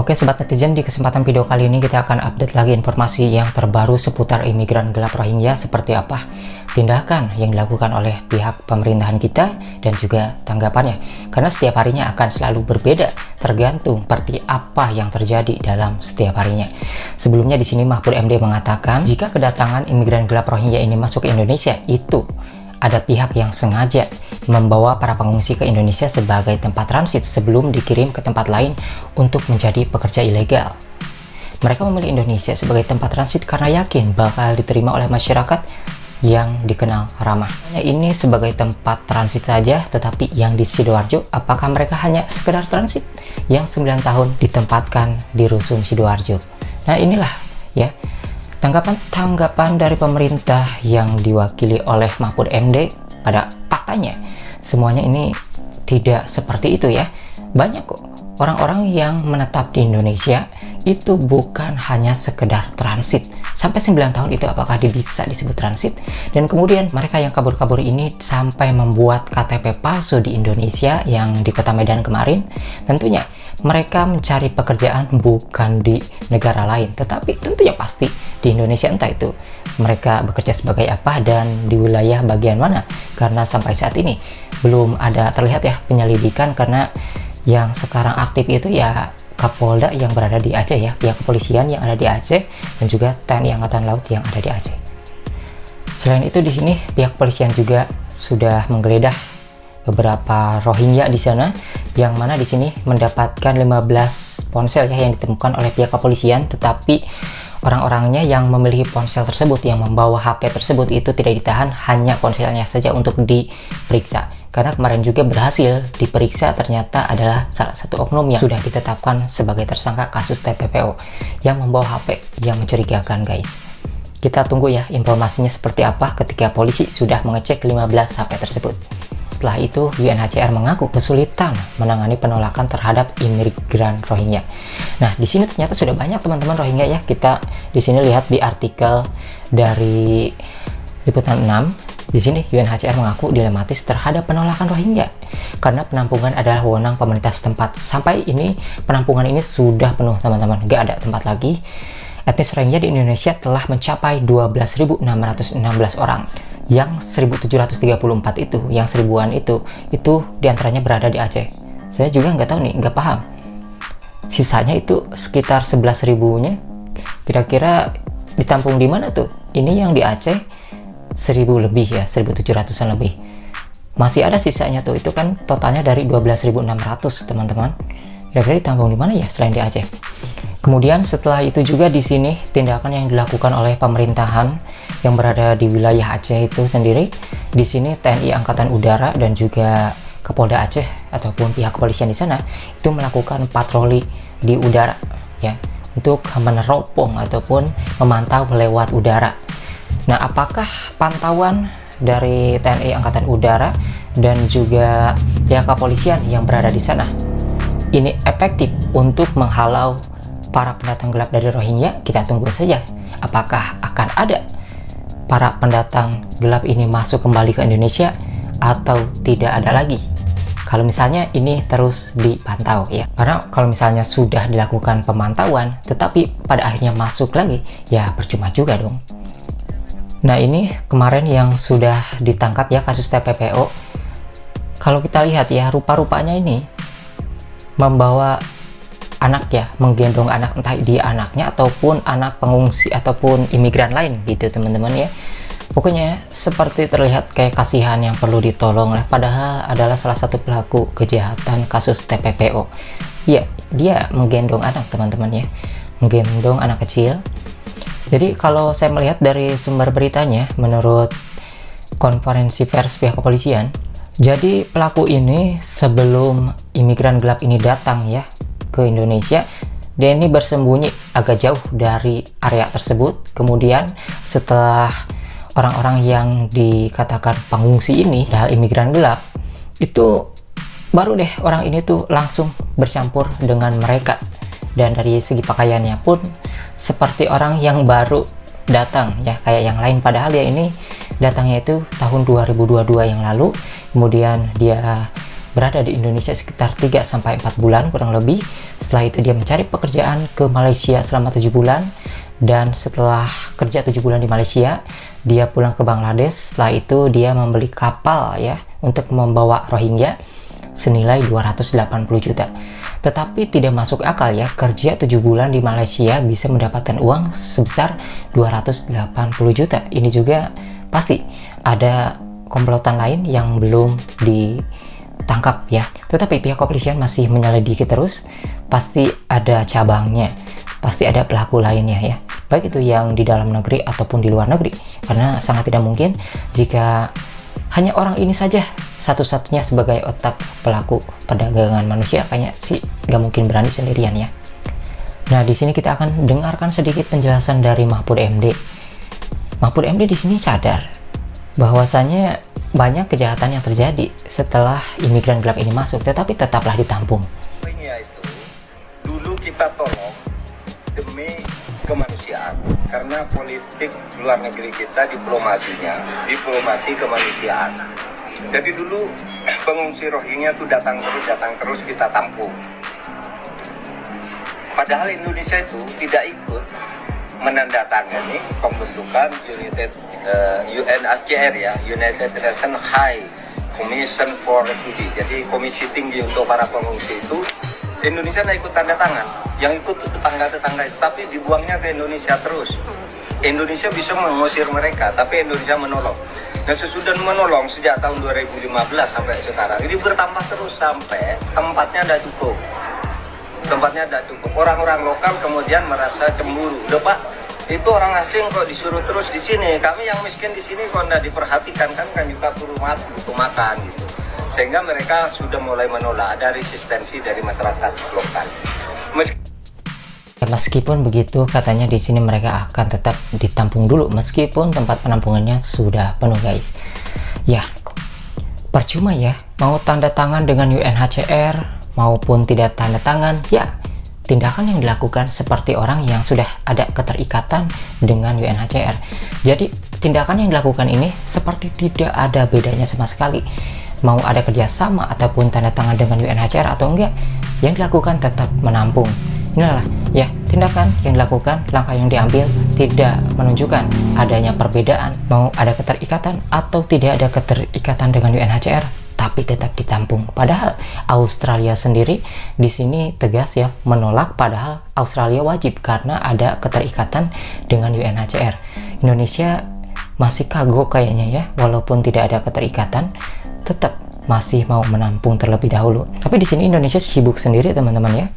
Oke sobat netizen, di kesempatan video kali ini kita akan update lagi informasi yang terbaru seputar imigran gelap Rohingya, seperti apa tindakan yang dilakukan oleh pihak pemerintahan kita dan juga tanggapannya. Karena setiap harinya akan selalu berbeda tergantung seperti apa yang terjadi dalam setiap harinya. Sebelumnya di sini Mahfud MD mengatakan jika kedatangan imigran gelap Rohingya ini masuk ke Indonesia, itu ada pihak yang sengaja membawa para pengungsi ke Indonesia sebagai tempat transit sebelum dikirim ke tempat lain untuk menjadi pekerja ilegal. Mereka memilih Indonesia sebagai tempat transit karena yakin bakal diterima oleh masyarakat yang dikenal ramah. Ini sebagai tempat transit saja, tetapi yang di Sidoarjo, apakah mereka hanya sekedar transit yang 9 tahun ditempatkan di Rusun Sidoarjo? Nah inilah ya tanggapan dari pemerintah yang diwakili oleh Mahfud MD. Pada faktanya semuanya ini tidak seperti itu ya. Banyak kok orang-orang yang menetap di Indonesia itu bukan hanya sekedar transit. Sampai 9 tahun itu apakah bisa disebut transit? Dan kemudian mereka yang kabur-kabur ini sampai membuat KTP palsu di Indonesia yang di Kota Medan kemarin. Tentunya mereka mencari pekerjaan bukan di negara lain, tetapi tentunya pasti di Indonesia, entah itu mereka bekerja sebagai apa dan di wilayah bagian mana. Karena sampai saat ini belum ada terlihat ya penyelidikan, karena yang sekarang aktif itu ya Kapolda yang berada di Aceh ya, pihak kepolisian yang ada di Aceh dan juga TNI Angkatan Laut yang ada di Aceh. Selain itu di sini pihak kepolisian juga sudah menggeledah beberapa Rohingya di sana, yang mana di sini mendapatkan 15 ponsel ya yang ditemukan oleh pihak kepolisian, tetapi orang-orangnya yang memiliki ponsel tersebut, yang membawa HP tersebut itu tidak ditahan, hanya ponselnya saja untuk diperiksa. Karena kemarin juga berhasil diperiksa, ternyata adalah salah satu oknum yang sudah ditetapkan sebagai tersangka kasus TPPO yang membawa HP yang mencurigakan guys. Kita tunggu ya informasinya seperti apa ketika polisi sudah mengecek 15 HP tersebut. Setelah itu UNHCR mengaku kesulitan menangani penolakan terhadap imigran Rohingya. Nah, di sini ternyata sudah banyak teman-teman Rohingya ya. Kita di sini lihat di artikel dari Liputan 6. Di sini UNHCR mengaku dilematis terhadap penolakan Rohingya karena penampungan adalah wewenang pemerintah setempat. Sampai ini penampungan ini sudah penuh teman-teman, gak ada tempat lagi. Etnis Rohingya di Indonesia telah mencapai 12.616 orang. Yang 1.734 itu, yang seribuan itu diantaranya berada di Aceh. Saya juga nggak tahu nih, nggak paham. Sisanya itu sekitar 11.000-nya, kira-kira ditampung di mana tuh? Ini yang di Aceh 1.000 lebih ya, 1.700-an lebih. Masih ada sisanya tuh, itu kan totalnya dari 12.600 teman-teman. Kira-kira ditampung di mana ya selain di Aceh? Kemudian setelah itu juga di sini tindakan yang dilakukan oleh pemerintahan yang berada di wilayah Aceh itu sendiri. Di sini TNI Angkatan Udara dan juga Kapolda Aceh ataupun pihak kepolisian di sana itu melakukan patroli di udara ya, untuk meneropong ataupun memantau lewat udara. Nah, apakah pantauan dari TNI Angkatan Udara dan juga pihak kepolisian yang berada di sana ini efektif untuk menghalau para pendatang gelap dari Rohingya? Kita tunggu saja. Apakah akan ada para pendatang gelap ini masuk kembali ke Indonesia atau tidak ada lagi? Kalau misalnya ini terus dipantau ya. Karena kalau misalnya sudah dilakukan pemantauan tetapi pada akhirnya masuk lagi, ya percuma juga dong. Nah, ini kemarin yang sudah ditangkap ya kasus TPPO. Kalau kita lihat ya, rupa-rupanya ini membawa anak ya, menggendong anak, entah dia anaknya ataupun anak pengungsi ataupun imigran lain gitu teman-teman ya. Pokoknya seperti terlihat kayak kasihan yang perlu ditolong lah, padahal adalah salah satu pelaku kejahatan kasus TPPO. Ya, dia menggendong anak teman-teman ya, menggendong anak kecil. Jadi kalau saya melihat dari sumber beritanya, menurut konferensi pers pihak kepolisian, jadi pelaku ini sebelum imigran gelap ini datang ya ke Indonesia, dia ini bersembunyi agak jauh dari area tersebut. Kemudian setelah orang-orang yang dikatakan pengungsi ini adalah imigran gelap, itu baru deh orang ini tuh langsung bercampur dengan mereka. Dan dari segi pakaiannya pun seperti orang yang baru datang ya, kayak yang lain, padahal dia ini datangnya itu tahun 2022 yang lalu. Kemudian dia berada di Indonesia sekitar 3-4 bulan kurang lebih. Setelah itu dia mencari pekerjaan ke Malaysia selama 7 bulan. Dan setelah kerja 7 bulan di Malaysia, dia pulang ke Bangladesh. Setelah itu dia membeli kapal ya untuk membawa Rohingya senilai 280 juta. Tetapi tidak masuk akal ya, kerja 7 bulan di Malaysia bisa mendapatkan uang sebesar 280 juta. Ini juga pasti ada komplotan lain yang belum ditangkap ya. Tetapi pihak kepolisian masih menyelidiki terus, pasti ada cabangnya, pasti ada pelaku lainnya ya, baik itu yang di dalam negeri ataupun di luar negeri. Karena sangat tidak mungkin jika hanya orang ini saja satu-satunya sebagai otak pelaku perdagangan manusia, kayaknya sih gak mungkin berani sendirian ya. Nah, di sini kita akan dengarkan sedikit penjelasan dari Mahfud MD. Mahfud MD di sini sadar bahwasanya banyak kejahatan yang terjadi setelah imigran gelap ini masuk, tetapi tetaplah ditampung. Itu dulu kita tolong demi kemanusiaan, karena politik luar negeri kita diplomasi kemanusiaan. Jadi dulu pengungsi Rohingya itu datang terus kita tampung. Padahal Indonesia itu tidak ikut menandatangani pembentukan UNHCR ya, United Nations High Commission for Refugee. Jadi komisi tinggi untuk para pengungsi itu Indonesia tidak ikut tanda tangan. Yang ikut tetangga-tetangga itu, tapi dibuangnya ke Indonesia terus. Indonesia bisa mengusir mereka, tapi Indonesia menolong. Dan sesudah menolong sejak tahun 2015 sampai sekarang, ini bertambah terus sampai tempatnya tidak cukup. Orang-orang lokal kemudian merasa cemburu. Udah Pak, itu orang asing kok disuruh terus di sini. Kami yang miskin di sini kok tidak diperhatikan, kan juga butuh makan gitu. Sehingga mereka sudah mulai menolak, ada resistensi dari masyarakat lokal. Meskipun begitu, katanya di sini mereka akan tetap ditampung dulu meskipun tempat penampungannya sudah penuh, guys. Ya, percuma ya, mau tanda tangan dengan UNHCR maupun tidak tanda tangan, ya tindakan yang dilakukan seperti orang yang sudah ada keterikatan dengan UNHCR. Jadi tindakan yang dilakukan ini seperti tidak ada bedanya sama sekali. Mau ada kerjasama ataupun tanda tangan dengan UNHCR atau enggak, yang dilakukan tetap menampung. Inilah ya tindakan yang dilakukan, langkah yang diambil tidak menunjukkan adanya perbedaan, mau ada keterikatan atau tidak ada keterikatan dengan UNHCR, tapi tetap ditampung. Padahal Australia sendiri di sini tegas ya menolak, padahal Australia wajib karena ada keterikatan dengan UNHCR. Indonesia masih kagok kayaknya ya, walaupun tidak ada keterikatan, tetap masih mau menampung terlebih dahulu. Tapi di sini Indonesia sibuk sendiri teman-teman ya.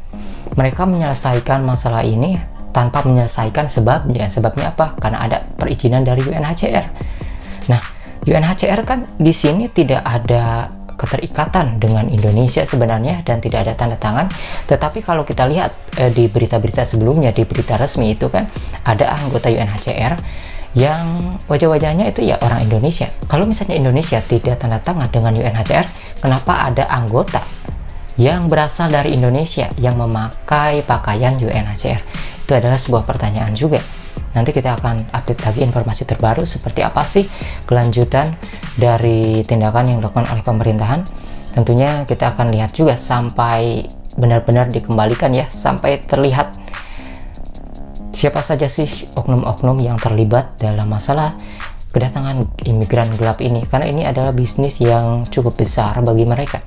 Mereka menyelesaikan masalah ini tanpa menyelesaikan sebabnya. Sebabnya apa? Karena ada perizinan dari UNHCR. Nah, UNHCR kan di sini tidak ada keterikatan dengan Indonesia sebenarnya dan tidak ada tanda tangan. Tetapi kalau kita lihat di berita-berita sebelumnya, di berita resmi itu kan ada anggota UNHCR yang wajah-wajahnya itu ya orang Indonesia. Kalau misalnya Indonesia tidak tanda tangan dengan UNHCR, kenapa ada anggota yang berasal dari Indonesia yang memakai pakaian UNHCR? Itu adalah sebuah pertanyaan juga. Nanti kita akan update lagi informasi terbaru seperti apa sih kelanjutan dari tindakan yang dilakukan oleh pemerintahan. Tentunya kita akan lihat juga sampai benar-benar dikembalikan ya, sampai terlihat siapa saja sih oknum-oknum yang terlibat dalam masalah kedatangan imigran gelap ini, karena ini adalah bisnis yang cukup besar bagi mereka.